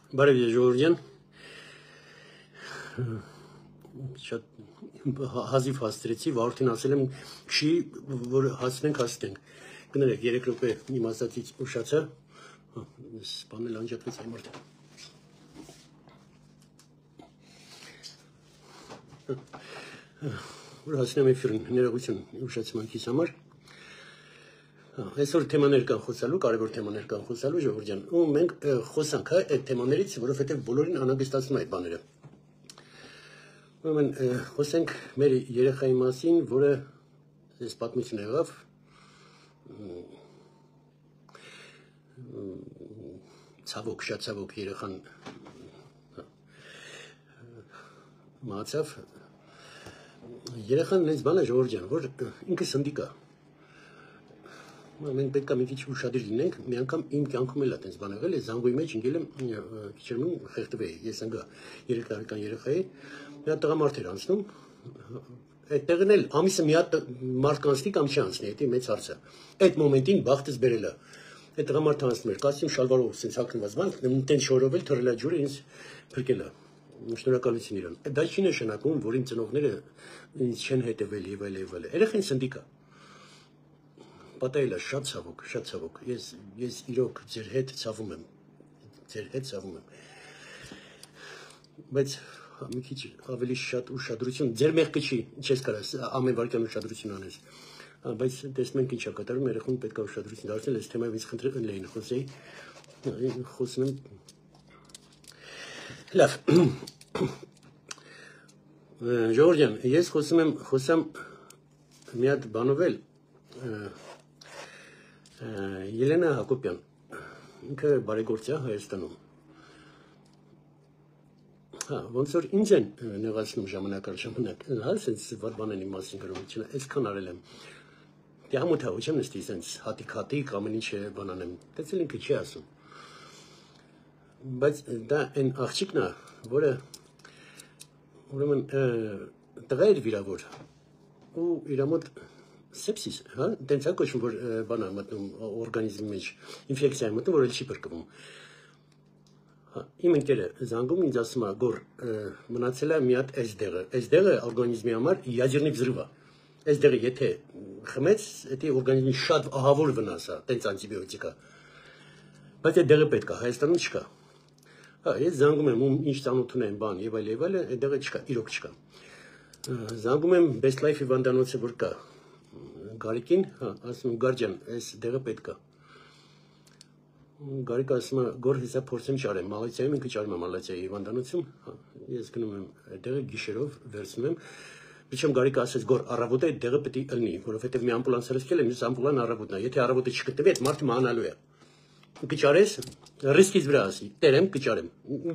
Բարև ձեզ ժողովուրդ, շատ հազիվ հասցրեցի, վաղորդին ասել եմ չի, որ հասցնենք, կներեք 3 րոպե իմ ասածից ուշացա, սպանել անջատվեց այն մարդը։ Որ հասնեմ էֆիրին, ներողություն ուշացմանքիս համար։ Այսօր թեմաներ կան խոսալու, կարևոր թեմաներ կան խոսալու ժողովուրդ, ու մենք խոսանք այդ թեմաներից, որովհետև բոլորին անհանգստացնում է այդ բաները։ Ուրեմն խոսենք մեր երեխայի մասին, որը այս պատմություն եղավ ցավոք, շատ ցավոք երեխան մահացավ։ Երեխան ինձ բան է ժողովուրդ, որ ինքը սնդիկ է։ Մենք պետք է մի քիչ ուշադիր լինենք, մի անգամ իմ կյանքում էլ է այդպես բան եղել է, զանգուի մեջ ընկել եմ քիչ խեղդվեի, ես անգա 3 տարեկան երեխայի, մի հատ տղամարդ էր անցնում, այդտեղն էլ ամիսը մի հատ մարդ կանցնի կամ չի անցնի, դա մեծ հարց է։ Այդ մոմենտին բախտս բերել է։ Այդ տղամարդը անցնում էր, կասյում շալվարով սենց հագնված բան, տենց շորովել թռել է ջուրը ինձ փրկել է։ Շնորհակալություն իրան։ Դա չի նշանակում, որ իմ ծնողները ինձ չեն հետևել եւ այլ։ Երեխան սնդիկ է։ Պատահել է շատ ցավոք, ես իրոք ձեր հետ ցավում եմ, բայց մի քիչ ավելի շատ ուշադրություն, ձեր մեղքը չի, չես կարա ամեն վարքյան ուշադրություն անես, բայց տեսնենք ինչ է կատարում, երեխուն պետք է ուշադրություն դարձնել, այս թեմայով ինձ խնդրել էին խոսեի, խոսում եմ, լավ, ժողովուրդ, ես խոսամ մի հատ բանով էլ, Ելենա Հակոբյան, ինքը բարեգործ է Հայաստանում։ Ոնց որ ինձ են նեղացնում ժամանակ առ ժամանակ, սենց վատ բաներ իմ մասին գրում, այսքան արել եմ։ Դե համոթա, ոչ եմ նստի սենց հատիկ, ամեն ինչ բան անեմ, դից էլ ինքը չի ասում։ Բայց դա այն աղջիկն է, որը ուրեմն տղա էր վիրավոր ու իր մոտ սեպսիս, տենց է կոչվում, որ բան է մտնում օրգանիզմի մեջ, ինֆեկցիա է մտնում, որ էլ չի փրկվում։ Իմ ընկերը զանգում ինձ ասում է, գոր մնացել է մի հատ այս դեղը օրգանիզմի համար ядерный взрыв է։ Այս դեղը եթե խմեց, դա օրգանիզմի շատ ահավոր վնաս է, տենց անտիբիոտիկ է։ Բայց այդ դեղը պետք է, Հայաստանում չկա։ Ես զանգում եմ, ինչ ծանոթ ունեմ, բան եւ այլ, այդ դեղը չկա, իրոք չկա։ Զանգում եմ Best Life հիվանդանոցը, որ կա։ Գարիկին, ասում գարջան, այս դեղը պետք է։ Գարիկը ասում է, գոր հեսա փորձեմ ճարեմ, Մալազիայում ինքը ճարում է Մալազիայի հիվանդանոցում, ես գնում եմ այդ դեղը գիշերով վերցնում եմ, Причем Գարիկը ասեց, գոր առավոտը այդ դեղը պետք է ըլնի, որովհետև մի ամբուլանս հրսկել եմ, մյուս ամբուլան առավոտն է, եթե առավոտը չգտնվի, այդ մարդը մահանալու է։ Կճարես, ռիսկից վրա ասի, տերեմ, կճարեմ,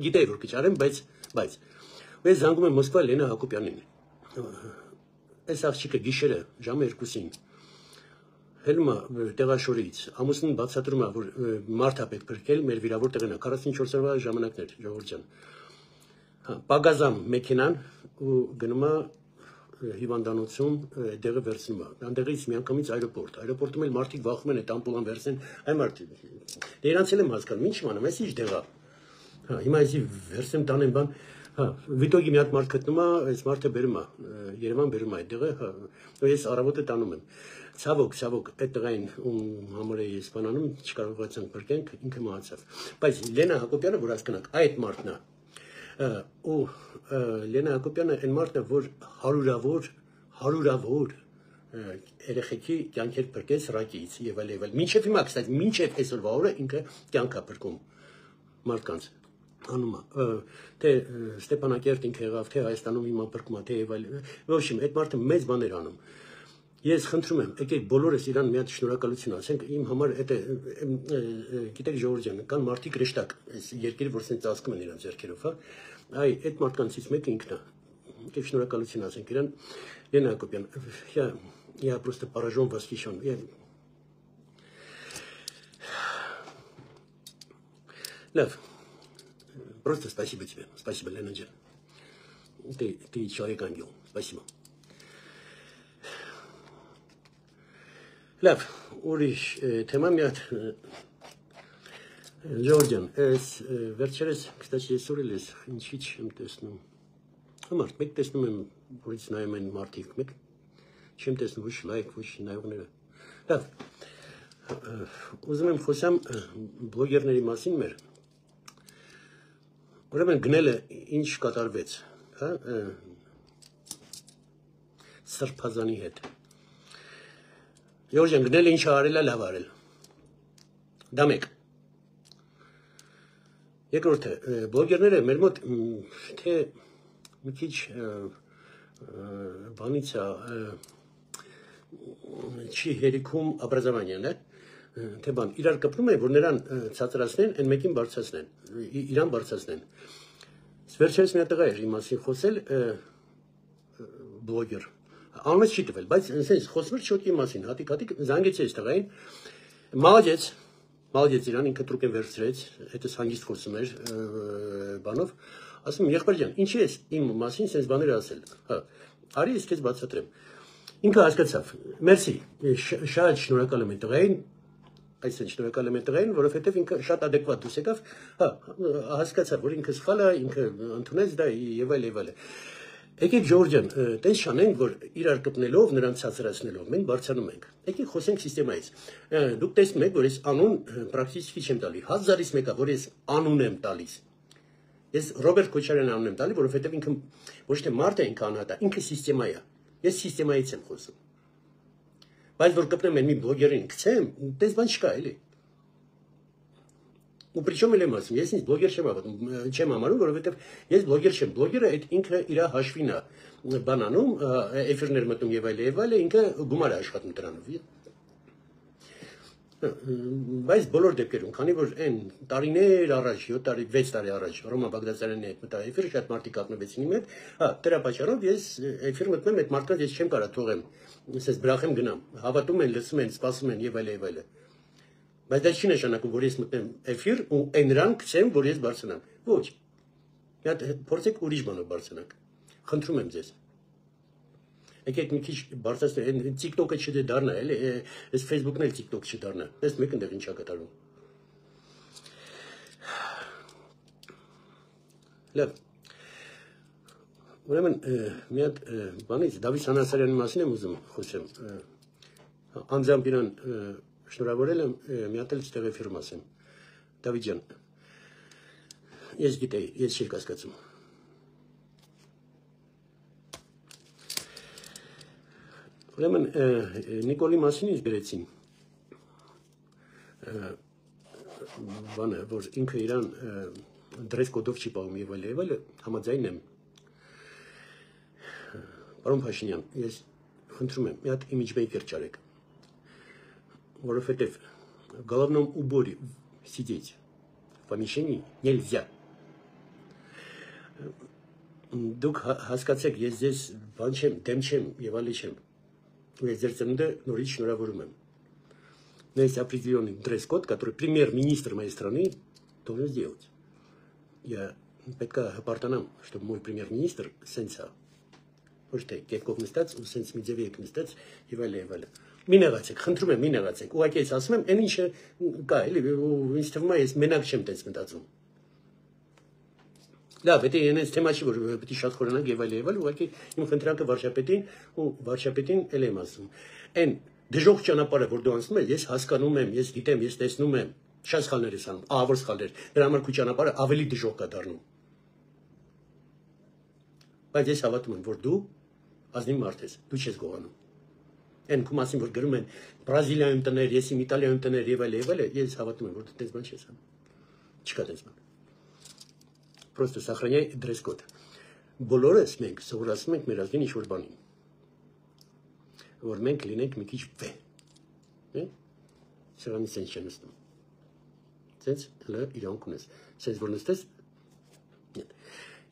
գիտեի, որ կճարեմ, բայց ես զանգում եմ Մոսկվա Լենա Հակոբյանին, այս աղջիկը գիշերը ժամը 2-ին հելում է տեղաշորից, ամուսնուն բացատրում է, որ մարդ է պետք փրկել, մեր վիրավոր տեղն է, 44 օրվա ժամանակներ, ժողովուրդ ջան, պագազամ մեքենան ու գնում է հիվանդանոցում դեղը վերցնում է, այնտեղից միանգամից այրոպորտում էլ մարդիկ վախում են այդ ամպուլան վերցնեն, այ մարդ, դե իրանց էլ եմ հասկանում, ինչ մանեմ, այս ինչ դեղ է, հիմա այսի վերցնեմ տանեմ բան, վիտոգի մի հատ մարդ գտնում է, այս մարդը բերում է, Երևան բերում է այդ դեղը, ես առավոտը տանում եմ, ցավոք, այդ տղային ում համար է ես բանանում, չկարողացանք փրկենք, ինքը մահացավ, բայց Լենա Հակոբյանը, որ հասկանաք, այդ մարդն է, ու Լենա Հակոբյանը այն մարդն է, որ հարյուրավոր երեխեքի կյանքեր փրկեց ռակից եւ այլ, մինչեւ հիմա, կստати, մինչեւ այսօրվա օրը ինքը կյանք է փրկում մարդկանց անում է, թե Ստեփանակերտ ինքը եղավ, թե Հայաստանում հիմա փրկում է, թե եւ այլ, ոչինչ, այդ մարդը մեծ բաներ անում։ Ես խնդրում եմ, եկեք բոլորս իրան մի հատ շնորհակալություն ասենք, իմ համար դա գիտեք ժողովուրդ ջան, կան մարդիկ ռեշտակ, այս երկիրը որ սենց ծածկում են իրանց ձեռքերով, հա, այդ մարդկանցից մեկը ինքն է։ Եկեք շնորհակալություն ասենք իրան, Լենա Հակոբյան, я просто поражен, восхищен. Лев, просто спасибо тебе, спасибо, Лена Джан. Ты человек-ангел, спасибо. Լավ, ուրիշ թեմա մի հատ Ժորժյան, այս վերջերս, կստաչ եսօր էլ ես, ինչի չեմ տեսնում։ Համարդ, մեկ տեսնում եմ, որից նայում են մարդիկ, մեկ չեմ տեսնում ոչ լայք, ոչ նայողները։ Լավ, ուզում եմ խոսամ բլոգերների մասին մեր։ Ուրեմն գնելը ինչ կատարվեց, հա, Սրբազանի հետ։ Ժորժյան, գնելը ինչ արել է, լավ արել։ Դա մեկ։ Երկրորդը, բլոգերները մեր մոտ թե մի քիչ բանից է չի հերիքում образованиան, թե բան, իրար կպնում է, որ նրան ցածրացնեն, այն մեկին բարձրացնեն, իրան բարձրացնեն։ Վերջերս մի հատ տղա էր իմ մասին խոսել բլոգեր։ Անունս չի տվել, բայց sense խոսում էր շոկի մասին, հատիկ զանգեցի այս տղային։ Մալջեց իրան, ինքը տրուկ են վերցրեց, հետս հանգիստ խոսում էր բանով, ասում եղբայր ջան, ինչի ես իմ մասին sense բաներ ասել, հա, արի ես քեզ բացատրեմ։ Ինքը հասկացավ, մերսի, շատ շնորհակալ եմ տղային, այսինքն շնորհակալ եմ տղային, որովհետև ինքը շատ adekvat դուրս եկավ, հա, հասկացավ, որ ինքը սխալ է, ինքը ընդունեց դա եւ այլ։ Եկեք Ժորժյան, տես շանենք, որ իրար կպնելով, նրանց ցածրացնելով, մենք բարձրանում ենք։ Եկեք խոսենք սիստեմայից։ Դուք տեսնում եք, որ ես անուն պրակտիկի չեմ տալի։ 1000-ից մեկը, որ ես անուն եմ տալիս։ Ես Ռոբերտ Քոչարյան անուն եմ տալի, որովհետև ինքը ոչ թե մարդ է ինքը անհատ է, ինքը սիստեմա է։ Ես սիստեմայից եմ խոսում։ Բայց որ կպնեմ մի բլոգերին գցեմ, տես բան չկա, էլի։ Ու причем եմ ասում, ես ինձ բլոգեր չեմ համարում, որովհետև ես բլոգեր չեմ, բլոգերը այդ ինքը իր հաշվին է բանանում, էֆիրներ մտնում եւ այլ, ինքը գումար է աշխատում դրանով։ Բայց բոլոր դեպքերում, քանի որ այն տարիներ առաջ, 7 տարի, 6 տարի առաջ Ռոմա Բաղդասարյանի հետ մտա էֆիր, շատ մարդիկ կապնվեցին իմ հետ, հա, դրա պատճառով ես էֆիր մտնում եմ, այդ մարդկանց ես չեմ կարող թողեմ, ասես բրախեմ գնամ, հավատում են, լսում են, սպասում են եւ այլ։ Բայց դա չի նշանակում, որ ես մտնեմ էֆիր ու այն նրան գցեմ, որ ես բարձրանամ։ Ոչ։ Մի հատ փորձեք ուրիշ բանով բարձրանաք։ Խնդրում եմ ձեզ։ Եկեք մի քիչ բարձրացնենք, TikTok-ը չդառնա, էլի, այս Facebook-ն էլ TikTok չդառնա։ Դες մեկ ընդեղ ինչա կատարվում։ Լավ։ Ուրեմն մի հատ բանից Դավիթ Սանասարյանի մասին եմ ուզում խոսեմ։ Անձամբ իրան շնորհավորել եմ, մի հատ էլ ստեղ էֆիրում ասեմ։ Դավիթ ջան, ես գիտեի, ես չի կասկածում։ Ուրեմն Նիկոլի մասին ինձ գրեցին, բանը, որ ինքը իրան դրես կոդով չի պահում եւ այլ, համաձայն եմ։ Պարոն Փաշինյան, ես խնդրում եմ, մի հատ image-maker չարեք, որովհետեւ в головном уборе сидеть в помещении нельзя. Դուք հասկացեք, ես ձեզ բան չեմ, դեմ չեմ եւ այլ չեմ։ Ու ես ձեր ծնունդը նորից շնորհավորում եմ։ Но есть определенный дресс-код, который премьер-министр моей страны должен сделать. Я պետք է հպարտանամ, чтобы мой премьер-министр սենցա։ Ոչ թե կերկով նստած ու սենց մի ձևի եք նստած եւ այլ։ Մի նեղացեք, խնդրում եմ, մի նեղացեք։ Ուղղակի ես ասում եմ, այն ինչը կա, էլի, ինձ թվում է ես մենակ չեմ տես մտածում։ Լավ, դա այնպես թեմա չի, որ պետք է շատ խորանանք եւ այլ, ուղղակի իմ խնդրանքը վարչապետին ու վարչապետին էլ եմ ասում։ Այն դժոխք ճանապարհը, որ դու անցնում ես, ես հասկանում եմ, ես գիտեմ, ես տեսնում եմ, շատ սխալներ ես անում, ահավոր սխալներ։ Դրա համար քո ճանապարհը ավելի դժոխք է դառնում։ Բայց ես հավատում եմ, որ դու ազնիվ մարդ ես, դու չես գողանում։ Այն քո մասին, որ գրում են Բրազիլիայում տներ, ես իմ Իտալիայում տներ եւ այլ, ես հավատում եմ, որ դու տես բան չես անում։ Չկա տես բան։ Просто сохраняй дресс-код. Բոլորս մենք սովորացնում ենք մեր ազգին ինչ-որ բանին, որ մենք լինենք մի քիչ վե։ Սրանից sense չեն նստում։ Sense հլը իրանք ունես։ Sense որ նստես, нет.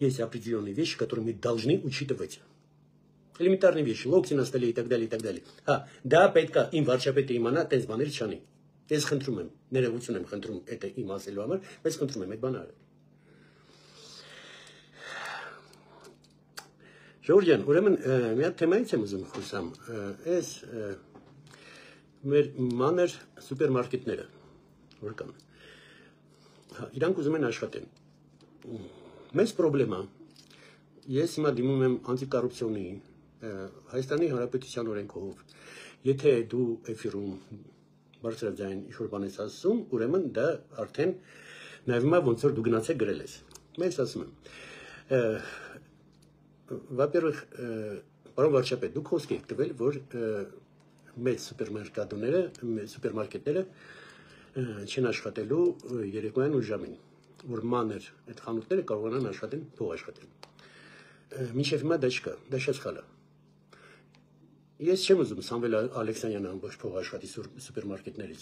Есть определенные вещи, которые мы должны учитывать. Элементарные вещи, локти на столе и так далее, и так далее. Да, պետք է իմ վարչապետը իմանա, տես բաներ չանի։ Ես խնդրում եմ, ներողություն եմ խնդրում այդ իմ ասելու համար, բայց խնդրում եմ այդ բանը արել։ Ժորժյան, ուրեմն մի հատ թեմայից եմ ուզում խոսամ, այս մեր մանր սուպերմարկետները, որ կան, Իրանք ուզում են աշխատեն։ Մեծ խնդրեմա։ Ես հիմա դիմում եմ անտիկոռուպցիոնի Հայաստանի Հանրապետության օրենքով։ Եթե դու էֆիրում բարձրաձայն ինչ-որ բան ես ասում, ուրեմն դա արդեն նայվում է ոնց որ դու գնացել գրել ես։ Մեզ ասում եմ։ Во-первых, պարոն վարչապետ, դուք խոսք եք տվել, որ մեծ սուպերմարկետները չեն աշխատելու երեկոյան ու ժամին, որ մանր այդ խանութները կարողանան աշխատեն, փող աշխատեն։ Մինչև հիմա դա չկա, դա շատ սխալ է։ Ես չեմ ուզում Սամվել Ալեքսանյանը ամբողջ փող աշխատի սուպերմարկետներից։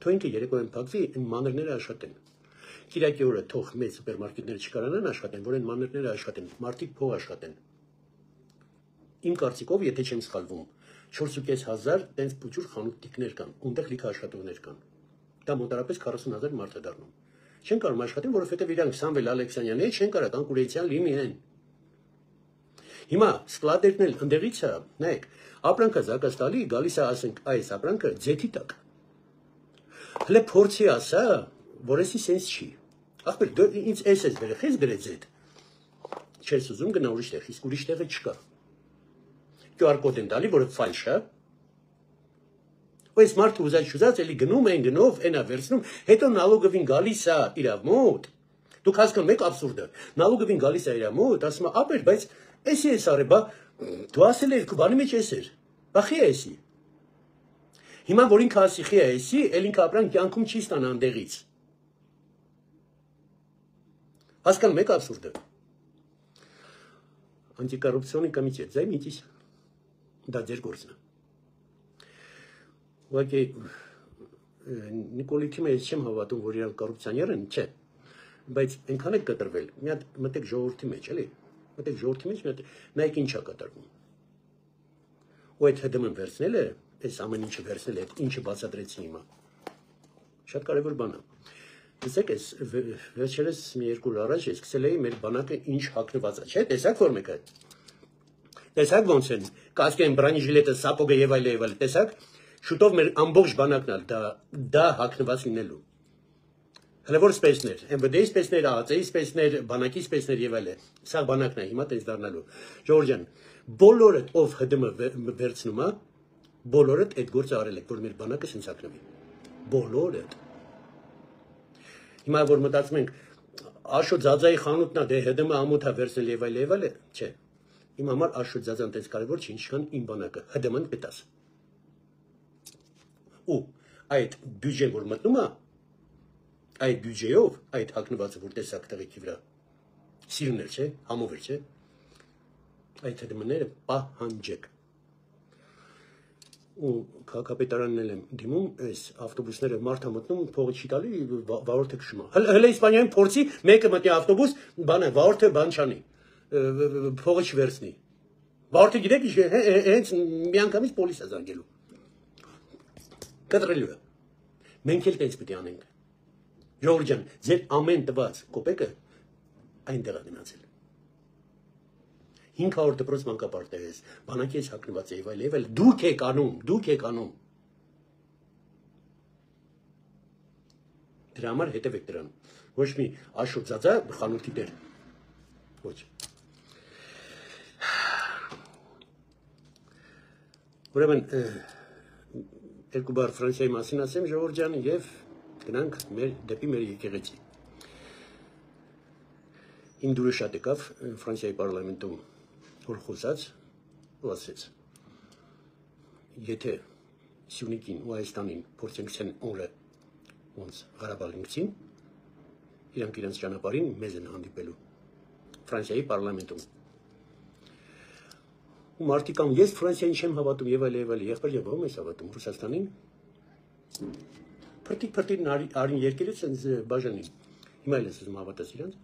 Թող ինքը երեկոյան փակվի, այն մանրները աշխատեն։ Կիրակի օրը թող մեծ սուպերմարկետները չկարանան աշխատեն, որ այն մանրները աշխատեն, մարդիկ փող աշխատեն։ Իմ կարծիքով, եթե չեմ սխալվում, 4.500 տենց փուճուր խանութներ կան, ունտեղ լիքը աշխատողներ կան։ Դա մոտարապես 40,000 մարդ է դառնում։ Չեն կարող աշխատեն, որովհետև իրանք Սամվել Ալեքսանյանը չեն կարող կոնկուրենցիան լինի են։ Հիմա սկլադերն էլ ընդեղից է, նայեք, ապրանքը զակաց տալի, գալիս է ասենք այս ապրանքը ձեթի տակ։ Հələ փորձի ասա, որ էսի սենց չի։ Ախպեր, դու ինձ էս ես բերել, խես գրեց այդ։ Չես ուզում գնա ուրիշ տեղ, իսկ ուրիշ տեղը չկա։ QR կոդ են տալի, որը ֆալշ է։ Այս մարդը ուզած էլի գնում են գնով, այնա վերցնում, հետո նալոգովին գալիս է իր մոտ։ Դուք հասկանում եք աբսուրդը։ Նալոգովին գալիս է իր մոտ, ասում է, ապեր, բայց էսի էս արի, բա դու ասել ես քո բանի մեջ էս էր։ Բախի է էսի։ Հիմա որ ինքը ասի խի է էսի, էլ ինքը ապրանք կյանքում չի ստանա անդեղից։ Հասկանում եք աբսուրդը։ Անտիկոռուպցիոնի կոմիտետ, զայմիցիս։ Դա ձեր գործն է։ Ուղղակի Նիկոլի թիմը ես չեմ հավատում, որ իրանք կոռուպցիոներ են, չէ։ Բայց այնքան է կտրվել։ Մի հատ մտեք ժողովրդի մեջ, էլի։ Մտեք ժողովրդի մեջ, նայեք ինչ է կատարվում։ Ու այդ ՀԴՄ-ն վերցնել է, այս ամեն ինչը վերցնել է, ինչը բացատրեցին հիմա։ Շատ կարևոր բան է։ Տեսեք, այս վերջերս մի երկու օր առաջ ես սկսել էի մեր բանակը ինչ հագնված է, չէ՞, տեսակ որ մեկը։ Տեսակ ոնց են, կասկեն բրանիժիլետը, սապոգը եւ այլ, տեսակ։ Շուտով մեր ամբողջ բանակն ալ դա հագնված լինելու։ Հələ որ սպեսներ, MVD-ի սպեսներ, ԱԱԾ-ի սպեսներ, բանակի սպեսներ եւ այլ է։ Սա բանակն է հիմա տես դառնալու։ Ժորժ ջան, բոլորը ով ՀԴՄ վերցնում է, բոլորը այդ գործը արել եք, որ մեր բանակը սենց հագնվի։ Բոլորը։ Հիմա որ մտածում ենք, Աշոտ Ձաձայի խանութն է, դե ՀԴՄ ամոթ է վերցնել եւ այլ, չէ։ Իմ համար Աշոտ Ձաձան տես կարևոր չի, ինչքան իմ բանակը, ՀԴՄ-ն պետաս։ Ու այդ բյուջեն որ մտնում է, այդ բյուջեով, այդ հագնվածը որ տեսակ տղեկի վրա, սիրուներ չէ, համով չէ, այդ ՀԴՄ-ները պահանջեք։ Ու քաղաքապետարանն էլ եմ դիմում, այս ավտոբուսները մարդը մտնում, փողը չի տալի, վարորդը քշում է։ Հələ Իսպանիայում փորձի, մեկը մտնի ավտոբուս, բանը, վարորդը բան չանի, փողը չվերցնի։ Վարորդը գիտեք, հենց միանգամից պոլիս է զանգելու։ Կտրելու է։ Մենք էլ տենց պետք է անենք։ Ժողովուրդ ջան, ձեր ամեն տված կոպեկը այնտեղ է գնացել։ 500 դպրոց մանկապարտեզ, բանակի ես հագնված է եւ այլ, դուք եք անում։ Դրա համար հետևեք դրան։ Ոչ մի Աշոտ Ձաձա խանութի տեր։ Ոչ։ Ուրեմն երկու բառ Ֆրանսիայի մասին ասեմ, ժողովուրդ ջան, եւ գնանք դեպի մեր եկեղեցի։ Իմ դուրը շատ եկավ Ֆրանսիայի պարլամենտում, որ խոսած ու ասեց. Եթե Սյունիքին ու Հայաստանին փորձենք ցեն օրը ոնց Ղարաբաղինցին, իրանք իրենց ճանապարհին մեզ են հանդիպելու Ֆրանսիայի պարլամենտում։ Ու մարդիկ ան ես Ֆրանսիային չեմ հավատում եւ այլ, եղբայր եւ ո՞մ ես հավատում Ռուսաստանին։ Փրտիկ արին երկերից են բաժանի։ Հիմա էլ ես ուզում հավատաս իրանց։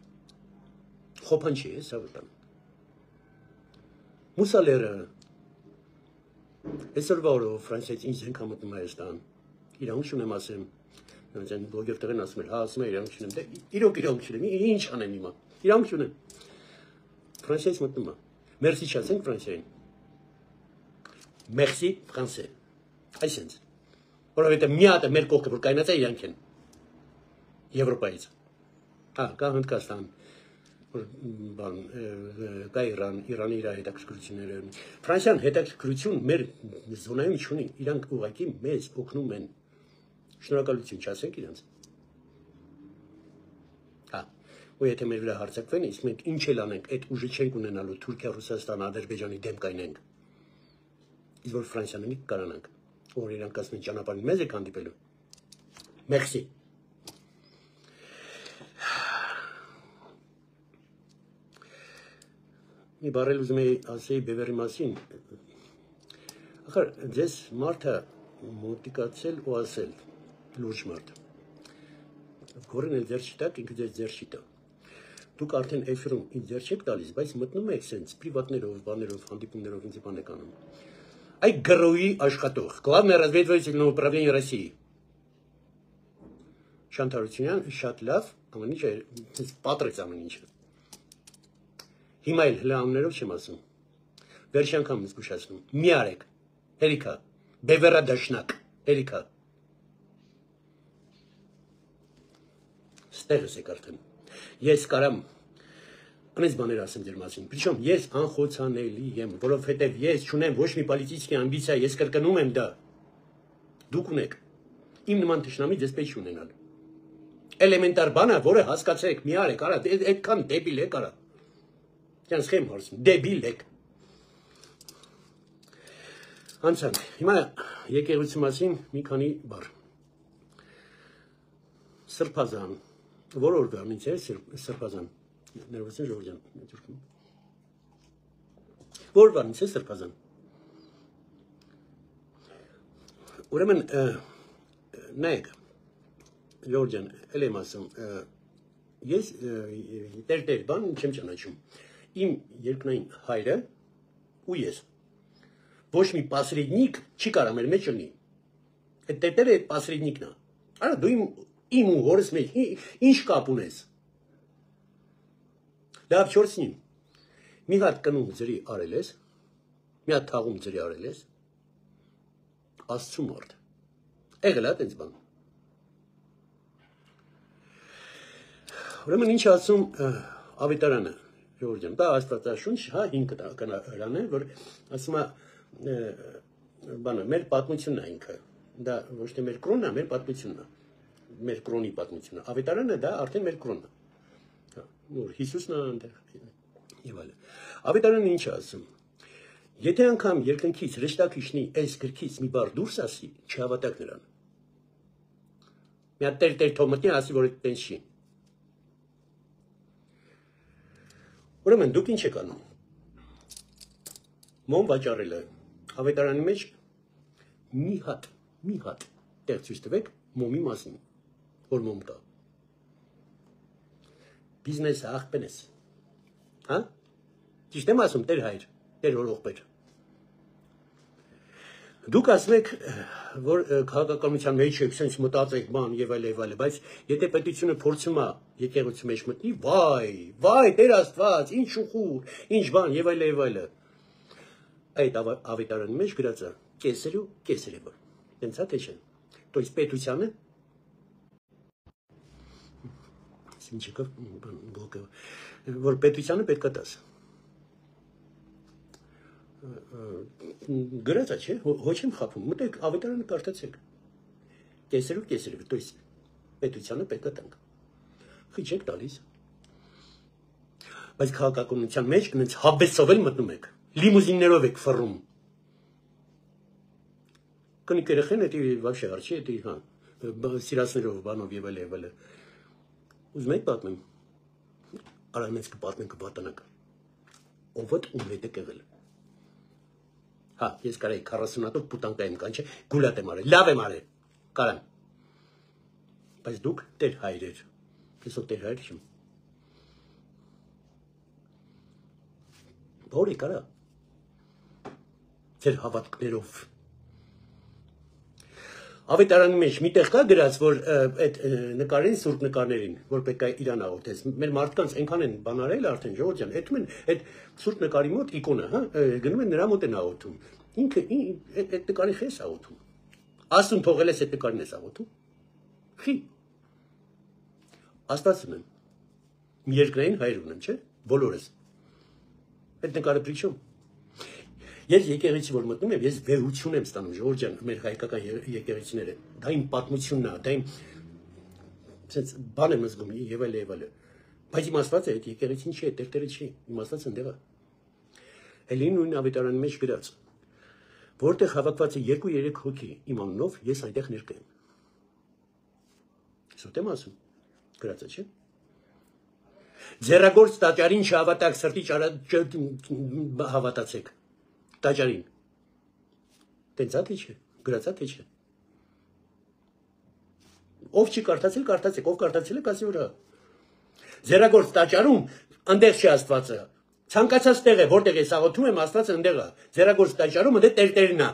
Խոփան չի է, սա վտան։ Մուսալերը այսօրվա օրը Ֆրանսիայից ինձ ենք համոթնում Հայաստան։ Իրանք չունեմ ասեմ։ Նրանց բլոգեր տեղեն ասում են, հա ասում են իրանք չունեմ, դե իրոք չունեմ, ինչ անեմ հիմա։ Իրանք չունեմ։ Ֆրանսիայից մտնում է։ Մերսի չասենք Ֆրանսիային։ Մերսի ֆրանսե։ Այսինքն, որովհետեւ մի հատ է մեր կողքը որ կայնած է իրանք են։ Եվրոպայից։ Հա, կա Հնդկաստան, բան, կա Իրանի իր հետաքրքրությունները։ Ֆրանսիան հետաքրքրություն մեր զոնայում չունի, իրանք ուղղակի մեզ օգնում են։ Շնորհակալություն չասենք իրանց։ Հա, ու եթե մեր վրա հարձակվեն, իսկ մենք ինչ էլ անենք, այդ ուժը չենք ունենալու Թուրքիա, Ռուսաստան, Ադրբեջանի դեմ կայնենք։ Իսկ որ Ֆրանսիան կարանանք, որ իրանք ասեն ճանապարհին մեզ եք հանդիպելու։ Մերսի։ Մի բառել ուզում էի ասեի Բևերի մասին։ Ախր ձեզ մարդը մոտիկացել ու ասել լուրջ մարդ։ Գորին էլ ձեր չտակ, ինքը ձեզ ձեր չի տա։ Դուք արդեն էֆիրում ինձ ձեր չեք տալիս, բայց մտնում եք սենց պրիվատներով, բաներով, հանդիպումներով ինձ բան եք անում։ Այ գրոյի աշխատող, Главное разведывательное управление России։ Շանթարությունյան շատ լավ, ամեն ինչ է, պատրեց ամեն ինչը։ Հիմա էլ հլամներով չեմ ասում։ Վերջի անգամ զգուշացնում։ Մի արեք։ Հերիքա։ Բևերադաշնակ։ Հերիքա։ Ստեղս եք արդեն։ Ես կարամ անես բաներ ասեմ ձեր մասին։ Причем ես անխոցանելի եմ, որովհետև ես չունեմ ոչ մի պոլիտիկի ամբիցիա, ես կրկնում եմ դա։ Դուք ունեք։ Իմ նման թշնամի ձեզ պետք չի ունենալ։ Էլեմենտար բան է, որը հասկացեք, մի արեք, արա, այդքան դեբիլ եք, արա։ Յանց խեմ հարցնում, դեբիլ եք։ Անցանք, հիմա եկեղեցու մասին մի քանի բառ։ Սրբազան, որ օրգանից է սրբազան։ Ներողություն Ժողովյան, թուրքում։ Որ բանից է սրբազան։ Ուրեմն նայեք, Ժողովյան, էլ եմ ասում, ես տեր բան չեմ ճանաչում։ Իմ երկնային հայրը ու ես։ Ոչ մի պասրեդնիկ չի կարա մեր մեջ լինի։ Այդ տերտերը այդ պասրեդնիկն է։ Արա դու իմ ու հորս մեջ ինչ կապ ունես։ Լավ չորսնին։ Մի հատ կնում ձրի արել ես, մի հատ թաղում ձրի արել ես, Աստծու մարդ։ Եղել է տենց բան։ Ուրեմն ինչ ասում ավետարանը, Ժողովյան, դա Աստվածաշունչ, հա 5 կանան է, որ ասում է բանը, մեր պատմությունն է ինքը, դա ոչ թե մեր կրոնն է, մեր պատմությունն է, մեր կրոնի պատմությունը, ավետարանը դա արդեն մեր կրոնն է, որ Հիսուսն է այնտեղ, եւ այլն։ Ավետարանը ինչ է ասում, եթե անգամ երկնքից հրեշտակիչնի այս գրքից մի բառ դուրս ասի, չհավատաք նրան։ Մի հատ տեր թոմտնի ասի, որ այդպես չի։ Ուրեմն դուք ինչ եք անում։ Մոմ վաճառելը ավետարանի մեջ մի հատ տեղ ցույց տվեք մոմի մասին, որ մոմ կա։ Բիզնեսը աղբենես։ Հա? Ճիշտ եմ ասում, տեր հայր, տեր հորողբեր։ Դուք ասում եք, որ քաղաքականության մեջ եք, sense մտածեք բան եւ այլ, բայց եթե պետությունը փորձում է եկեղեցու մեջ մտնի, վայ, Տեր Աստված, ինչ ուխուր, ինչ բան եւ այլ։ Այդ ավետարանի մեջ գրած է կեսերևը։ Տենց է թե չէ։ То есть պետությանը ինչը բլոկը, որ պետությանը պետք է տաս։ Գրած է, չէ, ոչ եմ խափում, մտեք ավետարանը կարդացեք։ Կեսերև, то есть պետությանը պետք է տանք։ Խի չեք տալիս։ Բայց քաղաքականության մեջ այնց հավեսով էլ մտնում եք, լիմուզիններով եք ֆռում։ Կնիկ երեխեն էդի вообще արչի, էդի հա, սիրասներով, բանով եւ այլ։ Ուզում եք պատմեմ։ Արա մեծ կպատմենք պատանակ։ Ովդ ում հետ եք եղել։ Հա, ես կարայի 40 հատով պուտանկա եմ կանչե, գուլատ եմ արել, լավ եմ արել, կարան։ Բայց դուք տեր հայրեր, կեսով տեր հայր չեմ։ Որ եք արա, ձեր հավատքներով։ Ավետարանի մեջ մի տեղ կա գրած, որ այդ նկարին, սուրբ նկարներին, որ պետք է իրան աղոթես, մեր մարդկանց այնքան են բանարել արդեն Ժողովյան, այդում են այդ սուրբ նկարի մոտ իկոնը, հա, գնում են նրա մոտ են աղոթում, ինքը այդ նկարի խես աղոթում, Աստուն թողել ես այդ նկարին ես աղոթում, խի, Աստված ունեմ, Երկրային հայր ունեմ, չէ՞։ Բոլորս։ Այդ նկարը պրիչում։ Ես եկեղեցի որ մտնում եմ, ես վեհություն եմ ստանում, Ժողովուրդ ջան, մեր հայկական եկեղեցիները։ Դա իմ պատմությունն է, դա իմ sense բան եմ զգում եւ այլ։ Բայց իմաստված է այդ եկեղեցին չի, տերտերը չի, իմաստված ընդեղ է։ Էլի նույն ավետարանի մեջ գրած, որտեղ հավաքված է 2-3 հոգի իմ անունով, ես այնտեղ ներկա եմ։ Սուտ եմ ասում, գրած է, չէ՞։ Ձեռագործ տաճարին չհավատաք, սրտի հավատացեք։ Տաճարին։ Տենց է թե չէ, գրած է թե չէ։ Ով չի կարդացել, կարդացեք, ով կարդացել է, ասի վրա։ Ձեռագործ տաճարում ընդեղ չի Աստվածը։ Ցանկացած տեղ է, որտեղ ես աղոթում եմ, Աստվածը ընդեղ է։ Ձեռագործ տաճարում ընդեղ տերտերն է։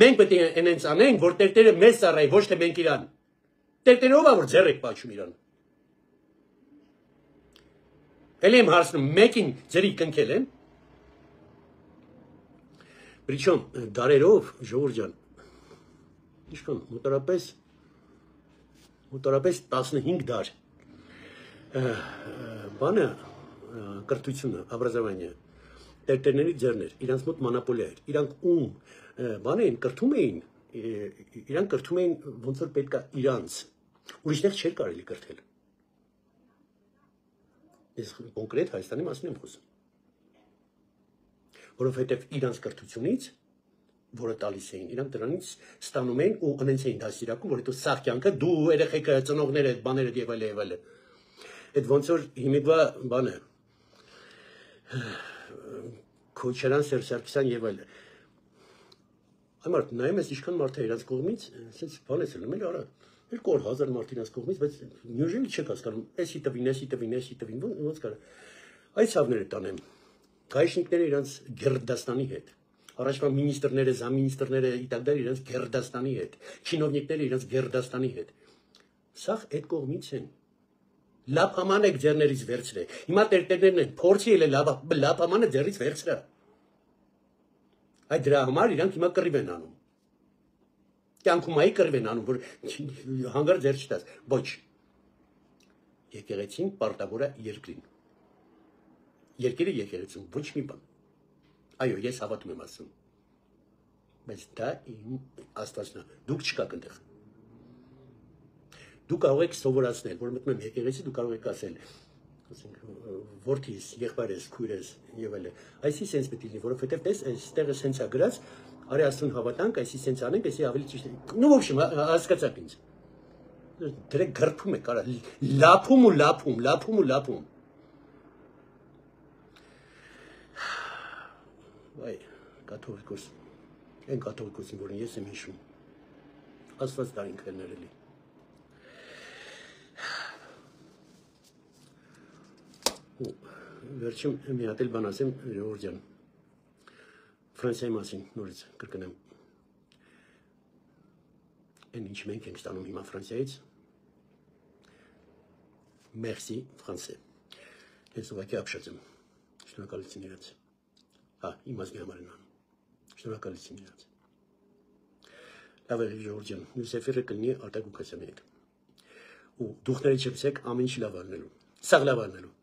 Մենք պետք է այնպես անենք, որ տերտերը մեզ ծառայի, ոչ թե մենք իրան։ Տերտերը ով է, որ ձեռ եք պաչում իրան։ Էլ եմ հարցնում, մեկին ձերի կնքել են։ Причем դարերով, Ժողովուրդ ջան, ինչքան մոտարապես 15 դար բանը կրթությունը, образование տերտերների ձեռներ, իրանց մոտ մոնոպոլիա էր։ Իրանք ում բան էին կրթում էին, իրանք կրթում էին ոնց որ պետք է իրանց։ Ուրիշտեղ չէր կարելի կրթել։ Ես կոնկրետ Հայաստանի մասին եմ խոսում։ Որովհետև իրանց կրթությունից, որը տալիս էին, իրանք դրանից ստանում էին ու անենց էին դասիրակում, որ հետո սաղ կյանքը դու երեխեքը, ծնողները, բաները եւ այլ։ Այդ ոնց որ հիմիկվա բանը Քոչարյան, Սերժ Սարգսյան եւ այլ։ Այ մարդ նայում ես ինչքան մարդ է իրաց կողմից, ասես բան ես ելնում, արա 200,000 մարդ իրաց կողմից, բայց նյուժելի չեք հասկանում, էսի տվին, ոնց կարա։ Այս ցավները տանեմ։ Գայշնիկները իրանց Գերդաստանի հետ, առաջվա մինիստրները, զամինիստրները իտալդար իրանց Գերդաստանի հետ, չինովնիկները իրանց Գերդաստանի հետ։ Սաղ այդ կողմից են։ Լափաման եք ձեռներից վերցրել։ Հիմա տերտերներն են, փորձի ելել լափամանը ձեռից վերցրա։ Այդ դրա համար իրանք հիմա կռիվ են անում։ Կյանքումայի կռիվ են անում, որ հանգար ձեռ չտաս։ Ոչ։ Եկեղեցին պարտավոր է երկրին։ Երկիրը եկեղեցին, ոչ մի բան։ Այո, ես հավատում եմ ասում։ Բայց դա իմ Աստվածն է։ Դուք չկաք այնտեղ։ Դուք կարող եք սովորացնել, որ մտնում եմ եկեղեցի, դուք կարող եք ասել, ասենք, որդիս, եղբայրս, քույրս եւ այլն։ Այսի sense պետք է լինի, որովհետեւ տես այստեղը sense-ա գրած, արի Աստուն հավատանք, այսի sense անենք, այսի ավելի ճիշտ է։ Ну, в общем, հասկացաք ինձ։ Դրեք գրփում եք, արա լափում։ Վայ, կաթողիկոս, այն կաթողիկոսին, որին ես եմ հիշում, Աստված տարին քերներելի։ Վերջում մի հատ էլ բան ասեմ, Ժողովուրդ ջան, Ֆրանսիայի մասին նորից կրկնեմ։ Այն ինչ մենք ենք ստանում հիմա Ֆրանսիայից, Merci, Ֆրանսիա։ Ես ուղղակի ապշած եմ, շնորհակալություն իրաց։ Իմ ազգի համար են անում, շնորհակալություն իրաց։ Լավ է, Ժողովուրդ ջան, մյուս էֆիրը կլինի Արտակ Ղուկասյանի հետ։ Ու դուխները չպսեք ամեն ինչ լավ անելու, սաղ լավ անելու։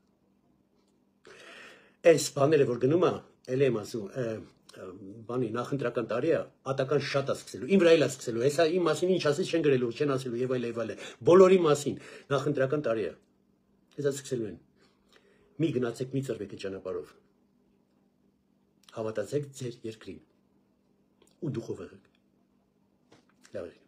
Այս բաները, որ գնում է, էլ եմ ասում, բանի նախընտրական տարի է, ատական շատ է սկսելու, իմ վրա էլ է սկսելու, հեսա իմ մասին ինչ ասես չեն գրելու, չեն ասելու եւ այլ, բոլորի մասին նախընտրական տարի է, հեսա սկսելու են, մի գնացեք, մի ծրվեք այդ ճանապարհով, հավատացեք ձեր երկրին ու դուխով եղեք, լավ է։